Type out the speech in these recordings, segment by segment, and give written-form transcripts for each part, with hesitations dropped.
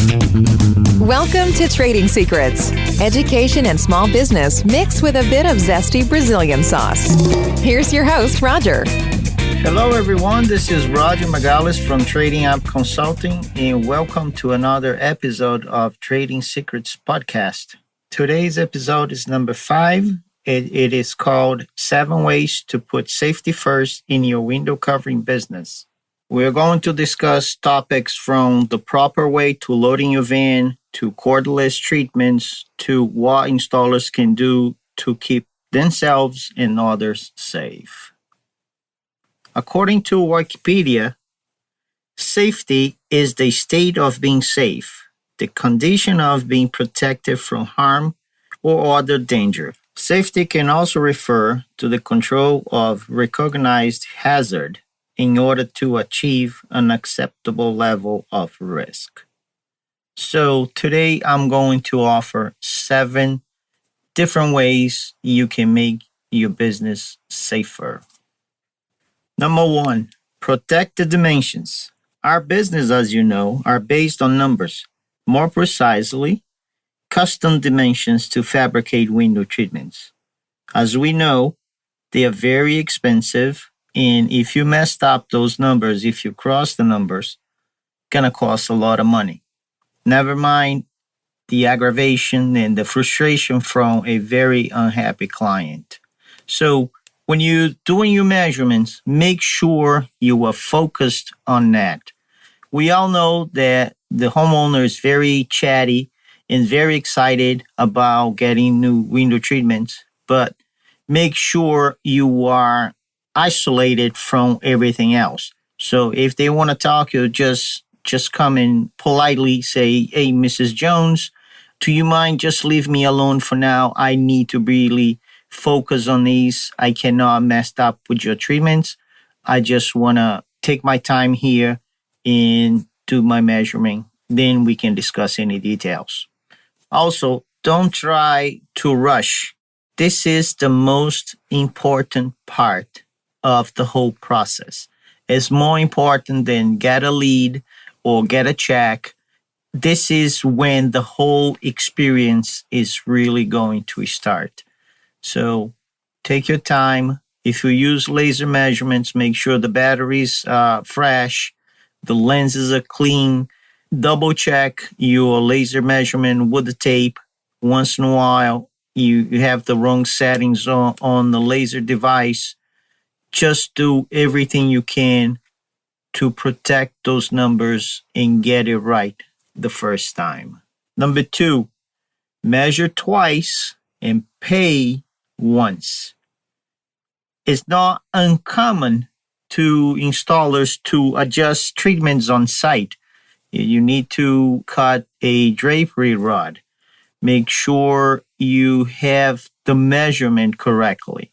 Welcome to Trading Secrets, education and small business mixed with a bit of zesty Brazilian sauce. Here's your host, Roger. Hello, everyone. This is Roger Magalhães from Trading App Consulting, and welcome to another episode of Trading Secrets podcast. Today's episode is number 5. It is called 7 Ways to Put Safety First in Your Window Covering Business. We're going to discuss topics from the proper way to loading your van, to cordless treatments, to what installers can do to keep themselves and others safe. According to Wikipedia, safety is the state of being safe, the condition of being protected from harm or other danger. Safety can also refer to the control of recognized hazard in order to achieve an acceptable level of risk. So today I'm going to offer 7 different ways you can make your business safer. Number 1, protect the dimensions. Our business, as you know, are based on numbers. More precisely, custom dimensions to fabricate window treatments. As we know, they are very expensive, and if you messed up those numbers, if you cross the numbers, it's gonna cost a lot of money. Never mind the aggravation and the frustration from a very unhappy client. So when you're doing your measurements, make sure you are focused on that. We all know that the homeowner is very chatty and very excited about getting new window treatments, but make sure you are isolated from everything else. So if they want to talk, you just come and politely say, "Hey, Mrs. Jones, do you mind just leave me alone for now? I need to really focus on these. I cannot mess up with your treatments. I just want to take my time here and do my measuring. Then we can discuss any details." Also, don't try to rush. This is the most important part of the whole process. It's more important than get a lead or get a check. This is when the whole experience is really going to start. So take your time. If you use laser measurements, make sure the batteries are fresh, the lenses are clean. Double check your laser measurement with the tape. Once in a while, you have the wrong settings on the laser device. Just do everything you can to protect those numbers and get it right the first time. Number 2, measure twice and pay once. It's not uncommon to installers to adjust treatments on site. You need to cut a drapery rod. Make sure you have the measurement correctly.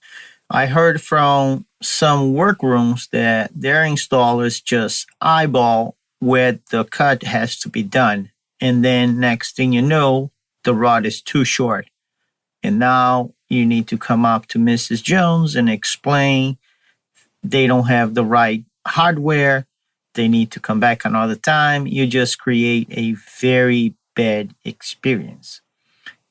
I heard from some workrooms that their installers just eyeball where the cut has to be done. And then next thing you know, the rod is too short. And now you need to come up to Mrs. Jones and explain they don't have the right hardware. They need to come back another time. You just create a very bad experience.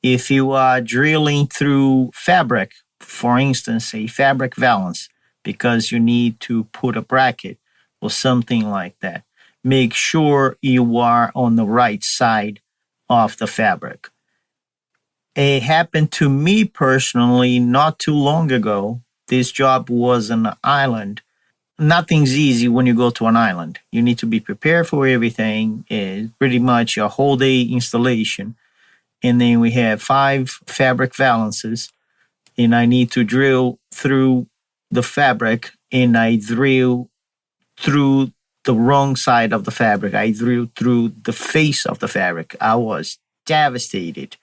If you are drilling through fabric, for instance, a fabric valance, because you need to put a bracket or something like that, make sure you are on the right side of the fabric. It happened to me personally not too long ago. This job was on an island. Nothing's easy when you go to an island. You need to be prepared for everything. It's pretty much a whole day installation. And then we have 5 fabric valances. And I need to drill through the fabric. And I drill through the wrong side of the fabric. I drill through the face of the fabric. I was devastated.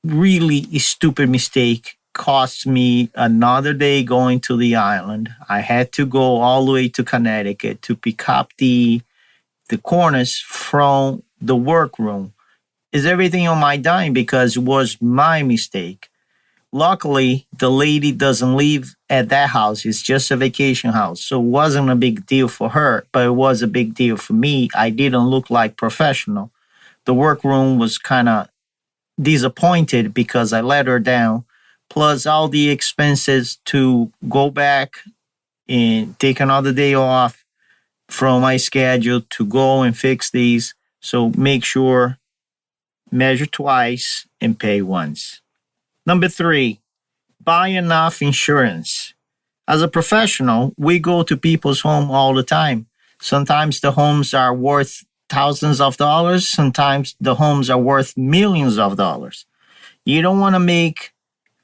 Really a stupid mistake. Cost me another day going to the island. I had to go all the way to Connecticut to pick up the cornice from the workroom. Is everything on my dime because it was my mistake. Luckily, the lady doesn't live at that house. It's just a vacation house. So it wasn't a big deal for her, but it was a big deal for me. I didn't look like professional. the workroom was kind of disappointed because I let her down, plus all the expenses to go back and take another day off from my schedule to go and fix these. So make sure, measure twice and pay once. Number 3, buy enough insurance. As a professional, we go to people's home all the time. Sometimes the homes are worth thousands of dollars. Sometimes the homes are worth millions of dollars. You don't want to make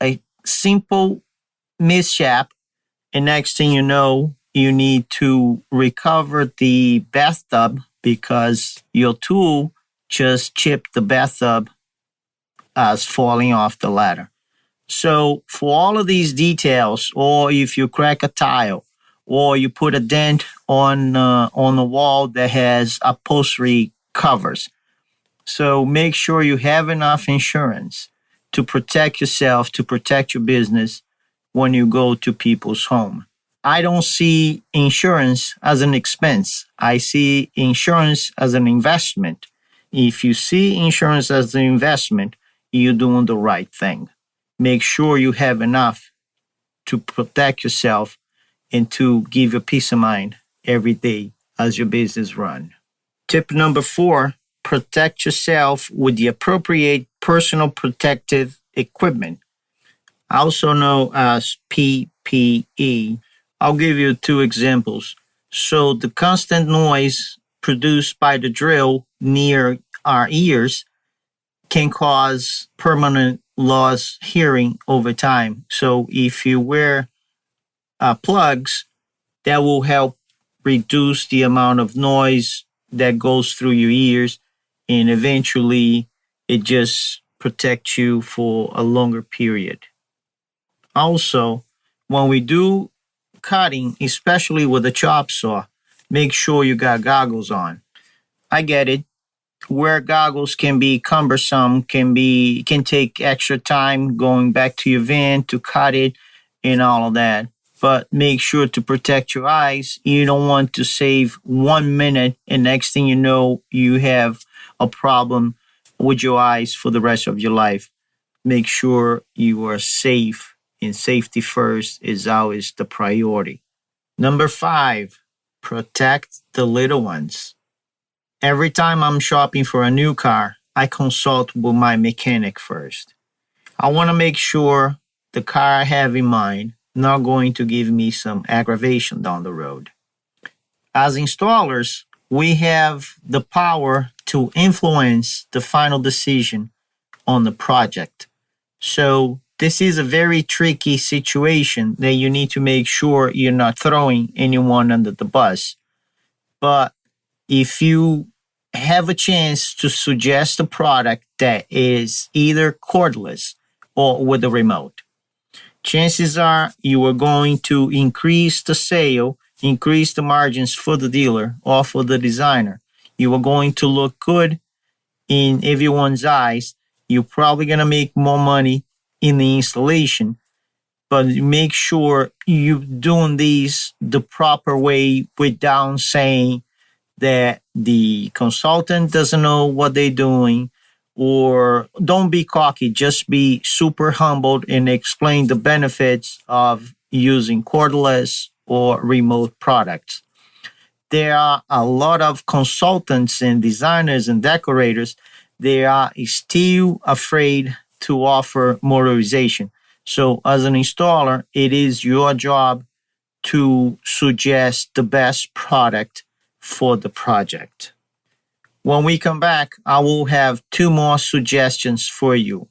a simple mishap, and next thing you know, you need to recover the bathtub because your tool just chipped the bathtub as falling off the ladder. So for all of these details, or if you crack a tile, or you put a dent on the wall that has upholstery covers, so make sure you have enough insurance to protect yourself, to protect your business when you go to people's home. I don't see insurance as an expense. I see insurance as an investment. If you see insurance as an investment, you're doing the right thing. Make sure you have enough to protect yourself and to give you peace of mind every day as your business runs. Tip number 4, protect yourself with the appropriate personal protective equipment, also known as PPE. I'll give you 2 examples. So the constant noise produced by the drill near our ears can cause permanent loss hearing over time. So if you wear plugs, that will help reduce the amount of noise that goes through your ears, and eventually it just protects you for a longer period. Also, when we do cutting, especially with a chop saw, make sure you got goggles on. I get it. Wear goggles can be cumbersome, can take extra time going back to your van to cut it and all of that. But make sure to protect your eyes. You don't want to save 1 minute and next thing you know, you have a problem with your eyes for the rest of your life. Make sure you are safe, and safety first is always the priority. Number 5, protect the little ones. Every time I'm shopping for a new car, I consult with my mechanic first. I want to make sure the car I have in mind not going to give me some aggravation down the road. As installers, we have the power to influence the final decision on the project. So this is a very tricky situation that you need to make sure you're not throwing anyone under the bus. But if you have a chance to suggest a product that is either cordless or with a remote, chances are you are going to increase the sale, increase the margins for the dealer or for the designer. You are going to look good in everyone's eyes. You're probably going to make more money in the installation, but make sure you're doing these the proper way without saying that the consultant doesn't know what they're doing, or don't be cocky, just be super humbled and explain the benefits of using cordless or remote products. There are a lot of consultants and designers and decorators. They are still afraid to offer motorization. So as an installer, it is your job to suggest the best product for the project. When we come back, I will have 2 more suggestions for you.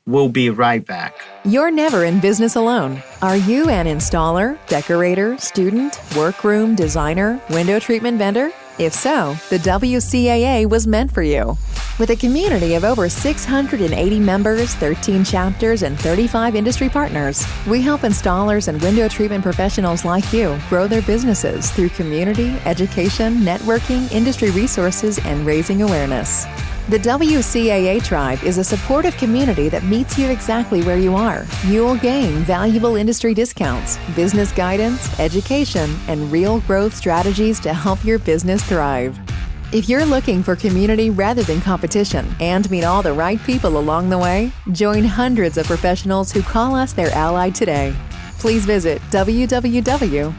We'll be right back. You're never in business alone. Are you an installer, decorator, student, workroom, designer, window treatment vendor? If so, the WCAA was meant for you. With a community of over 680 members, 13 chapters, and 35 industry partners, we help installers and window treatment professionals like you grow their businesses through community, education, networking, industry resources, and raising awareness. The WCAA Tribe is a supportive community that meets you exactly where you are. You'll gain valuable industry discounts, business guidance, education, and real growth strategies to help your business thrive. If you're looking for community rather than competition and meet all the right people along the way, join hundreds of professionals who call us their ally today. Please visit www.wcaa.org.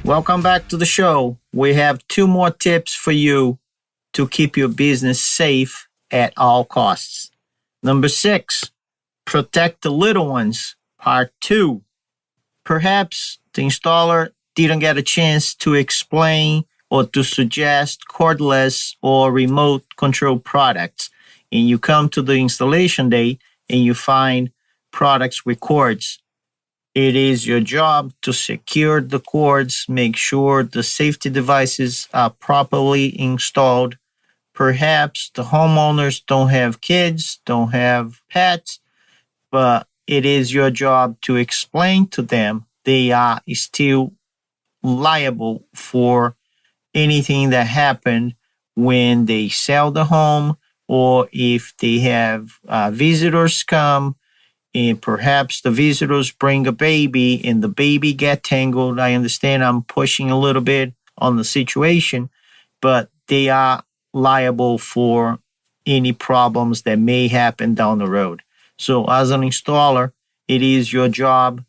Welcome back to the show. We have 2 more tips for you to keep your business safe at all costs. Number 6, protect the little ones. Part 2. Perhaps the installer didn't get a chance to explain or to suggest cordless or remote control products, and you come to the installation day and you find products with cords. It is your job to secure the cords, make sure the safety devices are properly installed. Perhaps the homeowners don't have kids, don't have pets, but it is your job to explain to them they are still liable for anything that happened when they sell the home, or if they have visitors come and perhaps the visitors bring a baby and the baby get tangled. I understand I'm pushing a little bit on the situation, but they are liable for any problems that may happen down the road. So as an installer, it is your job,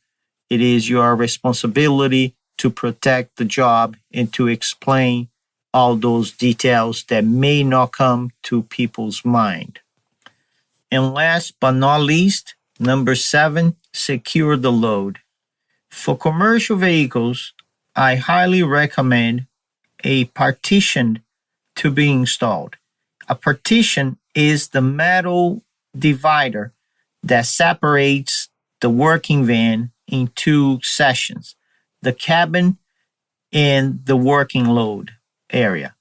it is your responsibility to protect the job and to explain all those details that may not come to people's mind. And last but not least, number 7, secure the load. For commercial vehicles, I highly recommend a partition to be installed. A partition is the metal divider that separates the working van in 2 sections, the cabin and the working load area.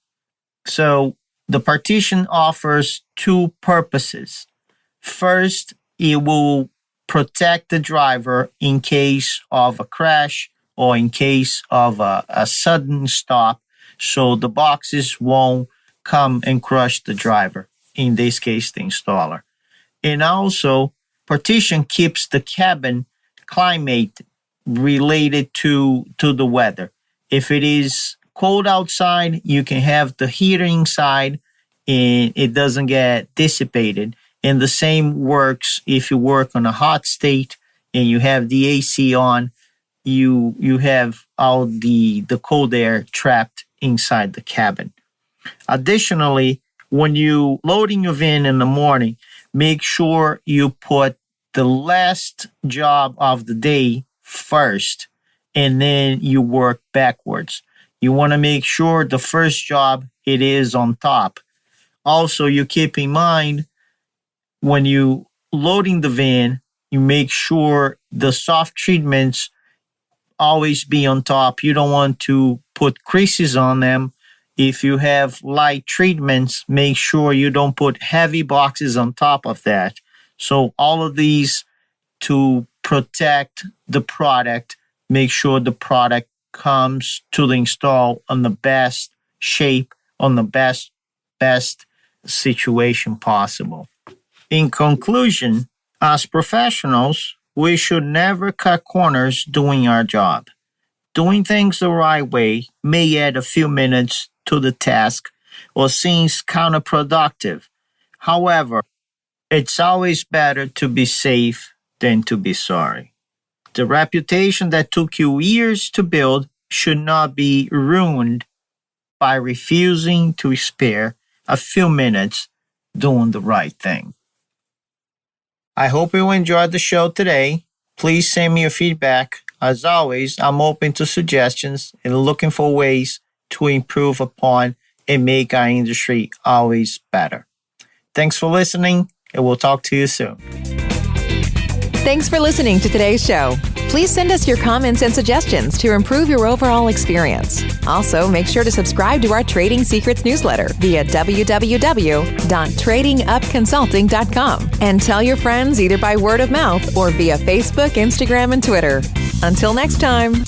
So the partition offers 2 purposes. First, it will protect the driver in case of a crash or in case of a sudden stop, so the boxes won't come and crush the driver, in this case the installer. And also, partition keeps the cabin climate related to the weather. If it is cold outside, you can have the heater inside and it doesn't get dissipated. And the same works if you work on a hot state and you have the AC on, you have all the cold air trapped inside the cabin. Additionally, when you loading your van in the morning, make sure you put the last job of the day first, and then you work backwards. You want to make sure the first job, it is on top. Also, you keep in mind when you loading the van, you make sure the soft treatments always be on top. You don't want to put creases on them. If you have light treatments, make sure you don't put heavy boxes on top of that. So all of these to protect the product, make sure the product comes to the install on the best shape, on the best situation possible. In conclusion, as professionals, we should never cut corners doing our job. Doing things the right way may add a few minutes to the task or seems counterproductive. However, it's always better to be safe than to be sorry. The reputation that took you years to build should not be ruined by refusing to spare a few minutes doing the right thing. I hope you enjoyed the show today. Please send me your feedback. As always, I'm open to suggestions and looking for ways to improve upon and make our industry always better. Thanks for listening, and we'll talk to you soon. Thanks for listening to today's show. Please send us your comments and suggestions to improve your overall experience. Also, make sure to subscribe to our Trading Secrets newsletter via www.tradingupconsulting.com and tell your friends either by word of mouth or via Facebook, Instagram, and Twitter. Until next time.